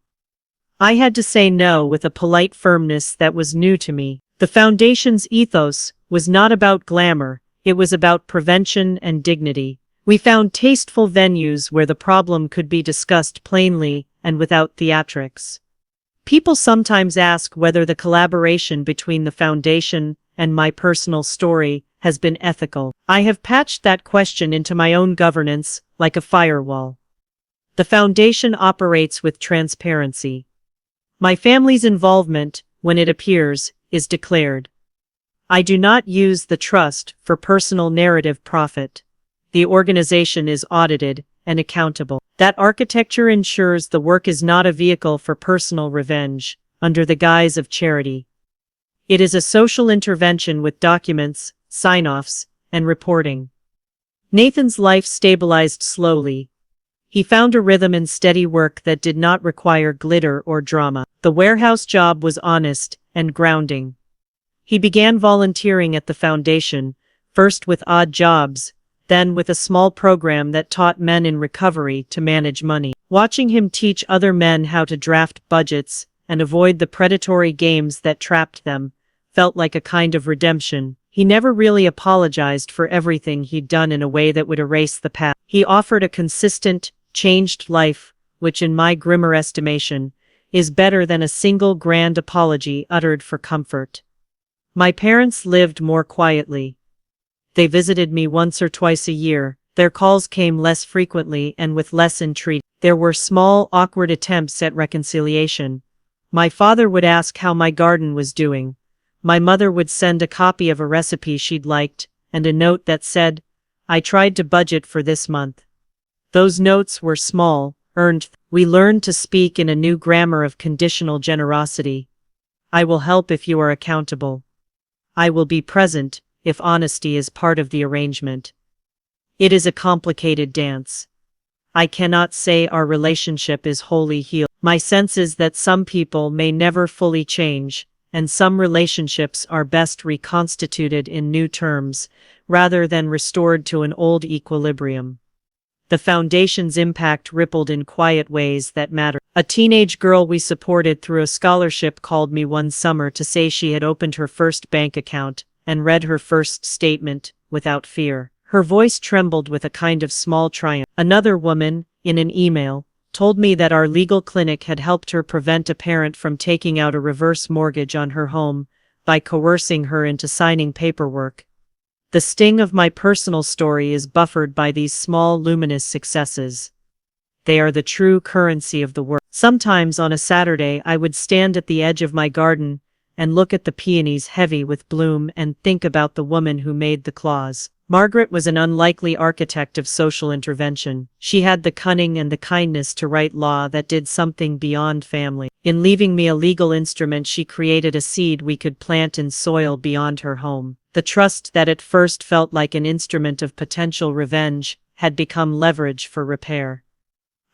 I had to say no with a polite firmness that was new to me. The foundation's ethos was not about glamour, it was about prevention and dignity. We found tasteful venues where the problem could be discussed plainly and without theatrics. People sometimes ask whether the collaboration between the foundation and my personal story has been ethical. I have patched that question into my own governance like a firewall. The foundation operates with transparency. My family's involvement, when it appears, is declared. I do not use the trust for personal narrative profit. The organization is audited and accountable. That architecture ensures the work is not a vehicle for personal revenge, under the guise of charity. It is a social intervention with documents, sign-offs, and reporting. Nathan's life stabilized slowly. He found a rhythm in steady work that did not require glitter or drama. The warehouse job was honest and grounding. He began volunteering at the foundation, first with odd jobs, then with a small program that taught men in recovery to manage money. Watching him teach other men how to draft budgets and avoid the predatory games that trapped them felt like a kind of redemption. He never really apologized for everything he'd done in a way that would erase the past. He offered a consistent, changed life, which in my grimmer estimation, is better than a single grand apology uttered for comfort. My parents lived more quietly. They visited me once or twice a year. Their calls came less frequently and with less entreaty. There were small, awkward attempts at reconciliation. My father would ask how my garden was doing. My mother would send a copy of a recipe she'd liked, and a note that said, "I tried to budget for this month." Those notes were small, earned. We learned to speak in a new grammar of conditional generosity. I will help if you are accountable. I will be present if honesty is part of the arrangement. It is a complicated dance. I cannot say our relationship is wholly healed. My sense is that some people may never fully change, and some relationships are best reconstituted in new terms, rather than restored to an old equilibrium. The foundation's impact rippled in quiet ways that matter. A teenage girl we supported through a scholarship called me one summer to say she had opened her first bank account and read her first statement without fear. Her voice trembled with a kind of small triumph. Another woman, in an email, told me that our legal clinic had helped her prevent a parent from taking out a reverse mortgage on her home by coercing her into signing paperwork. The sting of my personal story is buffered by these small luminous successes. They are the true currency of the work. Sometimes on a Saturday I would stand at the edge of my garden and look at the peonies heavy with bloom and think about the woman who made the clause. Margaret was an unlikely architect of social intervention. She had the cunning and the kindness to write law that did something beyond family. In leaving me a legal instrument, she created a seed we could plant in soil beyond her home. The trust that at first felt like an instrument of potential revenge had become leverage for repair.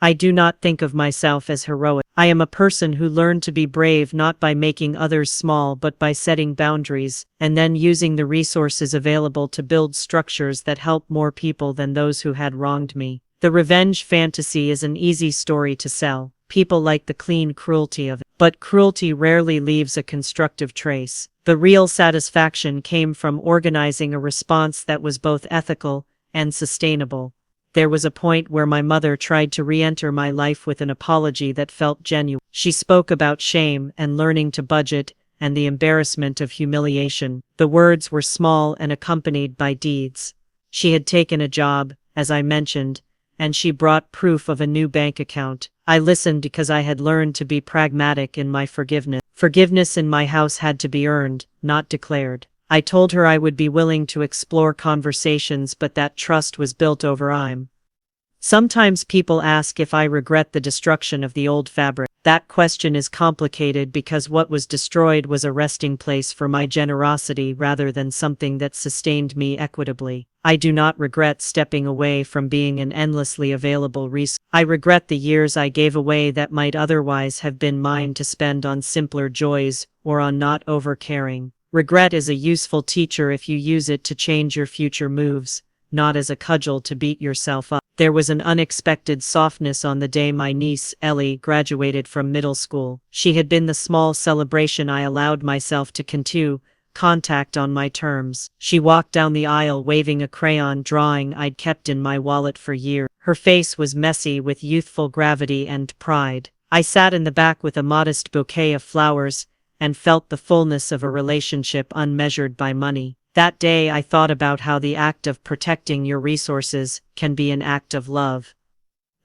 I do not think of myself as heroic. I am a person who learned to be brave not by making others small but by setting boundaries, and then using the resources available to build structures that help more people than those who had wronged me. The revenge fantasy is an easy story to sell. People like the clean cruelty of it. But cruelty rarely leaves a constructive trace. The real satisfaction came from organizing a response that was both ethical and sustainable. There was a point where my mother tried to re-enter my life with an apology that felt genuine. She spoke about shame and learning to budget and the embarrassment of humiliation. The words were small and accompanied by deeds. She had taken a job, as I mentioned, and she brought proof of a new bank account. I listened because I had learned to be pragmatic in my forgiveness. Forgiveness in my house had to be earned, not declared. I told her I would be willing to explore conversations, but that trust was built over time. Sometimes people ask if I regret the destruction of the old fabric. That question is complicated because what was destroyed was a resting place for my generosity rather than something that sustained me equitably. I do not regret stepping away from being an endlessly available resource. I regret the years I gave away that might otherwise have been mine to spend on simpler joys or on not over-caring. Regret is a useful teacher if you use it to change your future moves, not as a cudgel to beat yourself up. There was an unexpected softness on the day my niece, Ellie, graduated from middle school. She had been the small celebration I allowed myself to continue contact on my terms. She walked down the aisle waving a crayon drawing I'd kept in my wallet for years. Her face was messy with youthful gravity and pride. I sat in the back with a modest bouquet of flowers and felt the fullness of a relationship unmeasured by money. That day I thought about how the act of protecting your resources can be an act of love.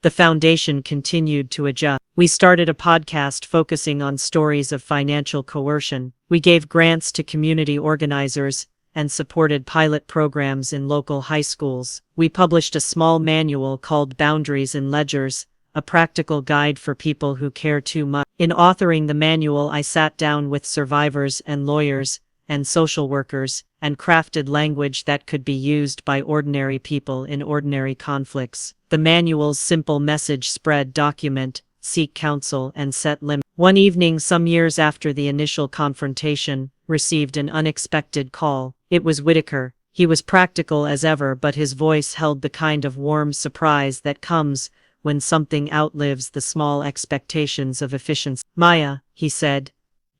The foundation continued to adjust. We started a podcast focusing on stories of financial coercion. We gave grants to community organizers and supported pilot programs in local high schools. We published a small manual called Boundaries and Ledgers, a practical guide for people who care too much. In authoring the manual, I sat down with survivors and lawyers and social workers and crafted language that could be used by ordinary people in ordinary conflicts. The manual's simple message spread: document, seek counsel, and set limits. One evening, some years after the initial confrontation, received an unexpected call. It was Whitaker. He was practical as ever, but his voice held the kind of warm surprise that comes when something outlives the small expectations of efficiency. "Maya," he said,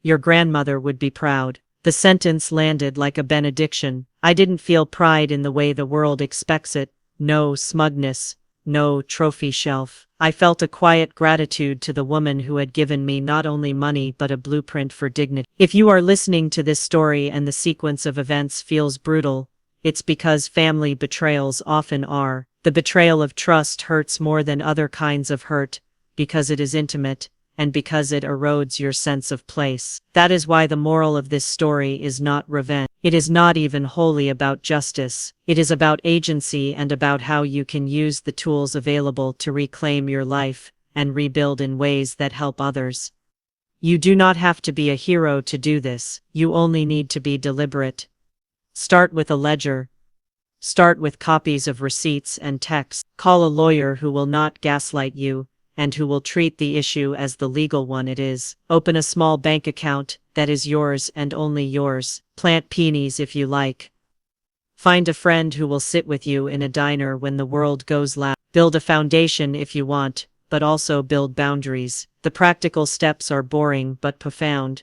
"your grandmother would be proud." The sentence landed like a benediction. I didn't feel pride in the way the world expects it. No smugness, no trophy shelf. I felt a quiet gratitude to the woman who had given me not only money but a blueprint for dignity. If you are listening to this story and the sequence of events feels brutal, it's because family betrayals often are. The betrayal of trust hurts more than other kinds of hurt, because it is intimate, and because it erodes your sense of place. That is why the moral of this story is not revenge. It is not even wholly about justice. It is about agency and about how you can use the tools available to reclaim your life and rebuild in ways that help others. You do not have to be a hero to do this. You only need to be deliberate. Start with a ledger. Start with copies of receipts and texts. Call a lawyer who will not gaslight you and who will treat the issue as the legal one it is. Open a small bank account that is yours and only yours. Plant peonies if you like. Find a friend who will sit with you in a diner when the world goes loud. Build a foundation if you want, but also build boundaries. The practical steps are boring but profound.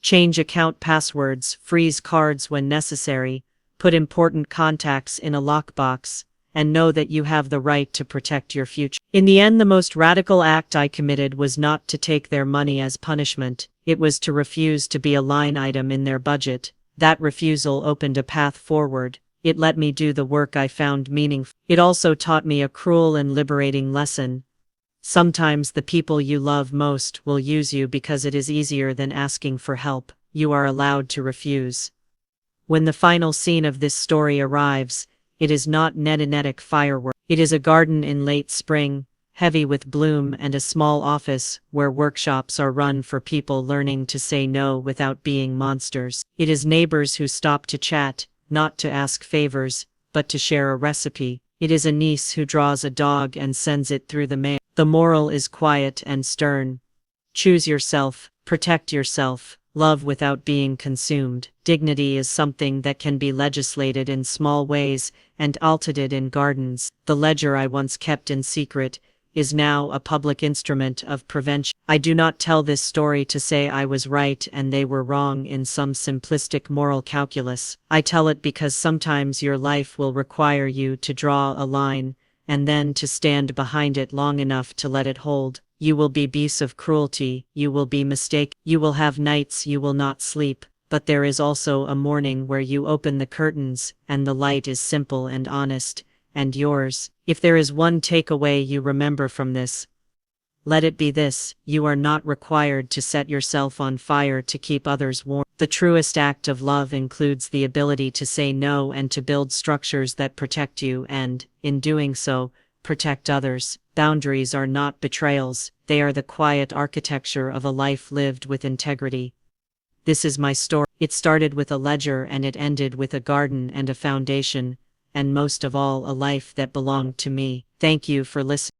Change account passwords, freeze cards when necessary, put important contacts in a lockbox, and know that you have the right to protect your future. In the end, the most radical act I committed was not to take their money as punishment. It was to refuse to be a line item in their budget. That refusal opened a path forward. It let me do the work I found meaningful. It also taught me a cruel and liberating lesson. Sometimes the people you love most will use you because it is easier than asking for help. You are allowed to refuse. When the final scene of this story arrives, it is not netinetic fireworks. It is a garden in late spring, heavy with bloom, and a small office where workshops are run for people learning to say no without being monsters. It is neighbors who stop to chat, not to ask favors, but to share a recipe. It is a niece who draws a dog and sends it through the mail. The moral is quiet and stern. Choose yourself, protect yourself, love without being consumed. Dignity is something that can be legislated in small ways and altered in gardens. The ledger I once kept in secret is now a public instrument of prevention. I do not tell this story to say I was right and they were wrong in some simplistic moral calculus. I tell it because sometimes your life will require you to draw a line, and then to stand behind it long enough to let it hold. You will be beasts of cruelty, you will be mistaken, you will have nights you will not sleep, but there is also a morning where you open the curtains, and the light is simple and honest, and yours. If there is one takeaway you remember from this, let it be this: you are not required to set yourself on fire to keep others warm. The truest act of love includes the ability to say no and to build structures that protect you and, in doing so, protect others. Boundaries are not betrayals, they are the quiet architecture of a life lived with integrity. This is my story. It started with a ledger and it ended with a garden and a foundation, and most of all, a life that belonged to me. Thank you for listening.